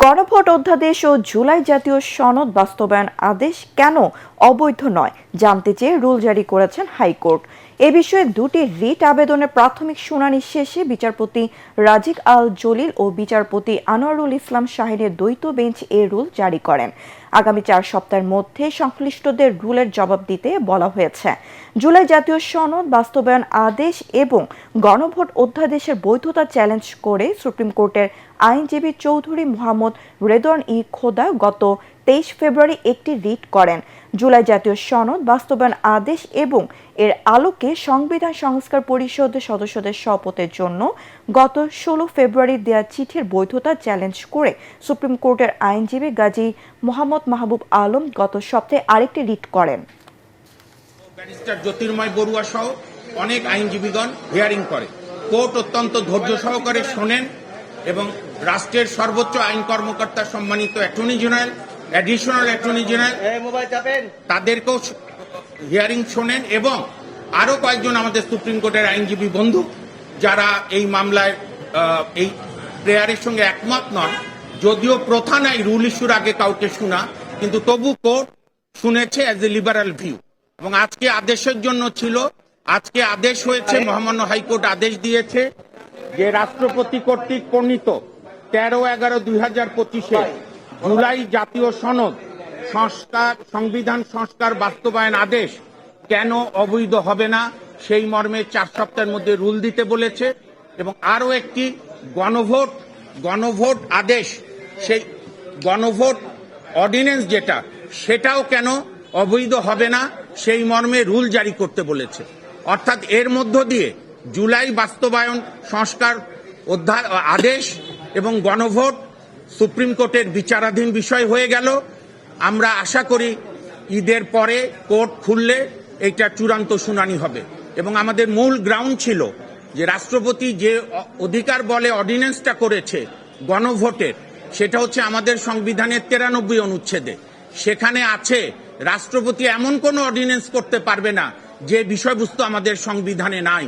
গণভোট অধ্যাদেশ ও জুলাই জাতীয় সনদ বাস্তবায়ন আদেশ কেন অবৈধ নয় জানতে চেয়ে রুল জারি করেছেন হাইকোর্ট। এ বিষয়ে দুটি রিট আবেদনের প্রাথমিক শুনানি শেষে বিচারপতি রাজিক আল জলিল ও বিচারপতি আনোয়ারুল ইসলাম শাহিনের দ্বৈত বেঞ্চ এ রুল জারি করেন। আগামী 4 সপ্তাহের মধ্যে সংশ্লিষ্টদের রুলের জবাব দিতে বলা হয়েছে। জুলাই জাতীয় সনদ বাস্তবায়ন আদেশ এবং গণভোট অধ্যাদেশের বৈধতা চ্যালেঞ্জ করে সুপ্রিম কোর্টের আইনজীবী চৌধুরী মোহাম্মদ রেদওয়ান ই খোদা গত 23 ফেব্রুয়ারি একটি রিট করেন। জুলাই জাতীয় সনদ বাস্তবায়ন আদেশ এবং এর আলোকে সংবিধান সংস্কার পরিষদের সদস্যদের শপথের জন্য গত 16 ফেব্রুয়ারি দেয়া চিঠির বৈধতা চ্যালেঞ্জ করে সুপ্রিম কোর্টের আইনজীবী গাজী মোহাম্মদ মাহবুব আলম গত সপ্তাহে আরেকটি রিট করেন। ব্যারিস্টার জ্যোতির্ময় বড়ুয়া সহ অনেক আইনজীবীগণ হিয়ারিং করে। কোর্ট অত্যন্ত ধৈর্য সহকারে শোনেন এবং রাষ্ট্রের সর্বোচ্চ আইন কর্মকর্তা সম্মানিত attorney general, additional attorney general তাদেরকেও হিয়ারিং শোনেন এবং আরো কয়েকজন আমাদের সুপ্রিম কোর্টের আইনজীবী বন্ধু যারা এই মামলায় এই প্রেয়ারের সঙ্গে একমত নন। যদিও প্রথা নাই রুল ইস্যুর আগে কাউকে শোনা, কিন্তু তবু কোর্ট শুনেছে অ্যাজ এ লিবারাল ভিউ এবং আজকে আদেশের জন্য ছিল। আজকে আদেশ হয়েছে, মহামান্য হাইকোর্ট আদেশ দিয়েছে যে রাষ্ট্রপতি কর্তৃক প্রণীত 13/11/2025 জুলাই জাতীয় সনদ সংবিধান সংস্কার বাস্তবায়ন আদেশ কেন অবৈধ হবে না সেই মর্মে 4 সপ্তাহের মধ্যে রুল দিতে বলেছে এবং আরও একটি গণভোট আদেশ, সেই গণভোট অর্ডিন্যান্স যেটা সেটাও কেন অবৈধ হবে না সেই মর্মে রুল জারি করতে বলেছে। অর্থাৎ এর মধ্য দিয়ে জুলাই বাস্তবায়ন সংস্কার আদেশ এবং গণভোট সুপ্রিম কোর্টের বিচারাধীন বিষয় হয়ে গেল। আমরা আশা করি ঈদের পরে কোর্ট খুললে এইটা চূড়ান্ত শুনানি হবে এবং আমাদের মূল গ্রাউন্ড ছিল যে রাষ্ট্রপতি যে অধিকার বলে অর্ডিন্যান্সটা করেছে গণভোটের, সেটা হচ্ছে আমাদের সংবিধানের 93 অনুচ্ছেদে। সেখানে আছে রাষ্ট্রপতি এমন কোনো অর্ডিন্যান্স করতে পারবে না যে বিষয়বস্তু আমাদের সংবিধানে নাই।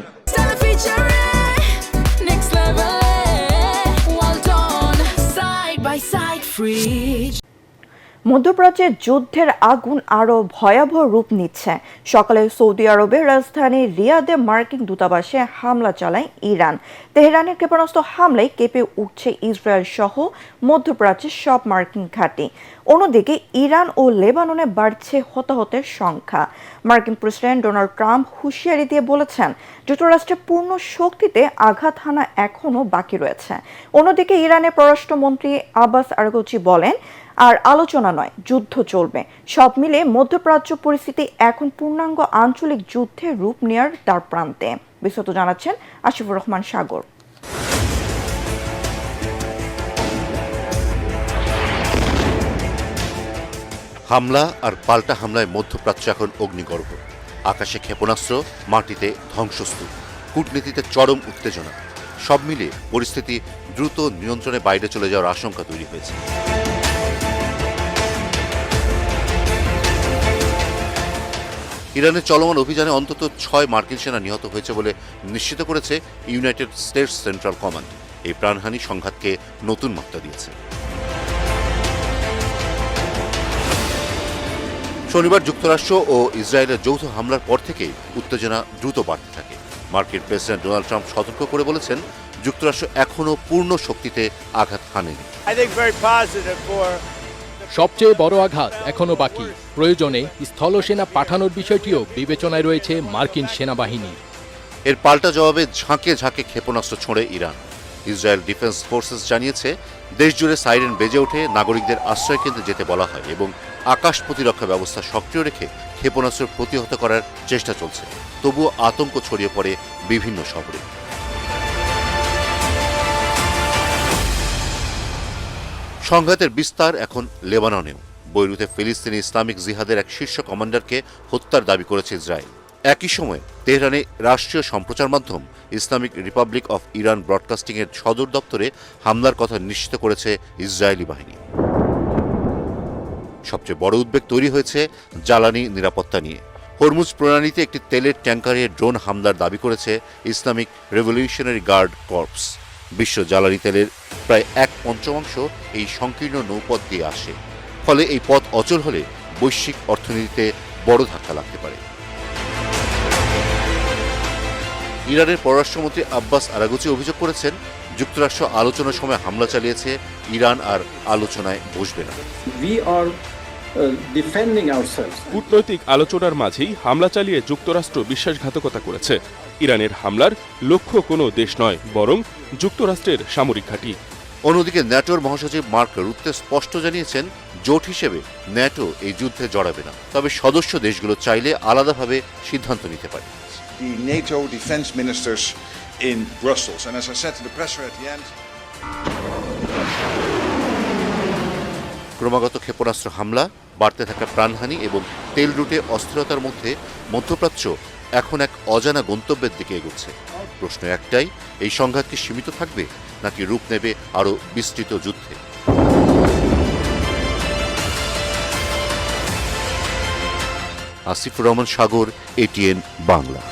মধ্যপ্রাচ্যে যুদ্ধের আগুন আরও ভয়াবহ রূপ নিচ্ছে। সকালে সৌদি আরবের রাজধানী রিয়াদে মার্কিন দূতাবাসে হামলা চালায় ইরান। তেহরানের ক্ষেপণাস্ত্র হামলায় কেঁপে উঠছে ইসরায়েল সহ মধ্যপ্রাচ্যের সব মার্কিন ঘাঁটি। অন্যদিকে ইরান ও লেবাননে বাড়ছে হতাহতের সংখ্যা। মার্কিন প্রেসিডেন্ট ডোনাল্ড ট্রাম্প হুঁশিয়ারি দিয়ে বলেছেন যুক্তরাষ্ট্রের পূর্ণ শক্তিতে আঘাত হানা এখনও বাকি রয়েছে। অন্যদিকে ইরানের পররাষ্ট্রমন্ত্রী আব্বাস আরাগচি বলেন, আর আলোচনা নয়, যুদ্ধ চলবে। সব মিলে মধ্যপ্রাচ্য পরিস্থিতি এখন পূর্ণাঙ্গ আঞ্চলিক যুদ্ধের রূপ নেয়ার দ্বার প্রান্তে। বিস্তারিত জানাচ্ছেন আসিফুর রহমান সাগর। হামলা আর পাল্টা হামলায় মধ্যপ্রাচ্য এখন অগ্নিগর্ভ। আকাশে ক্ষেপণাস্ত্র, মাটিতে ধ্বংসস্তূপ, কূটনীতিতে চরম উত্তেজনা। সব মিলিয়ে পরিস্থিতি দ্রুত নিয়ন্ত্রণের বাইরে চলে যাওয়ার আশঙ্কা তৈরি হয়েছে। ইরানের চলমান অভিযানে অন্তত 6 মার্কিন সেনা নিহত হয়েছে বলে নিশ্চিত করেছে ইউনাইটেড স্টেটস সেন্ট্রাল কমান্ড। এই প্রাণহানি সংঘাতকে নতুন মাত্রা দিয়েছে। শনিবার যুক্তরাষ্ট্র ও ইসরায়েলের যৌথ হামলার পর থেকেই উত্তেজনা দ্রুত বাড়তে থাকে। মার্কিন প্রেসিডেন্ট ডোনাল্ড ট্রাম্প সতর্ক করে বলেছেন, যুক্তরাষ্ট্র এখনও পূর্ণ শক্তিতে আঘাত হানেনি। সবচেয়ে বড় আঘাত এখনো বাকি। প্রয়োজনে স্থলসেনা পাঠানোর বিষয়টিও বিবেচনায় রয়েছে মার্কিন সেনাবাহিনী। এর পাল্টা জবাবে ঝাঁকে ঝাঁকে ক্ষেপণাস্ত্র ছোঁড়ে ইরান। ইসরায়েল ডিফেন্স ফোর্সেস জানিয়েছে, দেশজুড়ে সাইরেন বেজে ওঠে, নাগরিকদের আশ্রয় কেন্দ্রে যেতে বলা হয় এবং আকাশ প্রতিরক্ষা ব্যবস্থা সক্রিয় রেখে ক্ষেপণাস্ত্র প্রতিহত করার চেষ্টা চলছে। তবুও আতঙ্ক ছড়িয়ে পড়ে বিভিন্ন শহরে। সংঘাতের বিস্তার এখন লেবাননেও। বৈরুতে ফিলিস্তিনি ইসলামিক জিহাদের এক শীর্ষ কমান্ডারকে হত্যার দাবি করেছে ইসরায়েল। একই সময়ে তেহরানে রাষ্ট্রীয় সম্প্রচার মাধ্যম ইসলামিক রিপাবলিক অফ ইরান ব্রডকাস্টিংয়ের সদর দপ্তরে হামলার কথা নিশ্চিত করেছে ইসরায়েলি বাহিনী। সবচেয়ে বড় উদ্বেগ তৈরি হয়েছে জ্বালানি নিরাপত্তা নিয়ে। হরমুজ প্রণালীতে একটি তেলের ট্যাঙ্কারে ড্রোন হামলার দাবি করেছে ইসলামিক রেভলিউশনারি গার্ড কর্পস। বিশ্ব জ্বালানি তেলের প্রায় 1/5 এই সংকীর্ণ নৌপথ দিয়ে আসে। ফলে এই পথ অচল হলে বৈশ্বিক অর্থনীতিতে বড় ধাক্কা লাগতে পারে। ইরানের পররাষ্ট্রমন্ত্রী আব্বাস আরাগুচি অভিযোগ করেছেন, যুক্তরাষ্ট্র আলোচনার সময় হামলা চালিয়েছে, ইরান আর আলোচনায় বসবে না। কূটনৈতিক আলোচনার মাঝেই হামলা চালিয়ে যুক্তরাষ্ট্র বিশ্বাসঘাতকতা করেছে। ইরানের হামলার লক্ষ্য কোনো দেশ নয়, বরং যুক্তরাষ্ট্রের সামরিক ঘাঁটি। অন্যদিকে ন্যাটোর মহাসচিব মার্ক রুত্তে স্পষ্ট জানিয়েছেন, জোট হিসেবে ন্যাটো এই যুদ্ধে জড়াবে না, তবে সদস্য দেশগুলো চাইলে আলাদাভাবে সিদ্ধান্ত নিতে পারে। The NATO defense ministers in Brussels. And as I said to the presser at the end, ক্রমাগত ক্ষেপণাস্ত্র হামলা, বাড়তে থাকা প্রাণহানি এবং তেল রুটে অস্থিরতার মধ্যে মধ্যপ্রাচ্য এখন এক অজানা গন্তব্যের দিকে এগোচ্ছে। প্রশ্ন একটাই, এই সংঘাত কি সীমিত থাকবে নাকি রূপ নেবে আরও বিস্তৃত যুদ্ধে? আসিফুর রহমান সাগর, ATN বাংলা।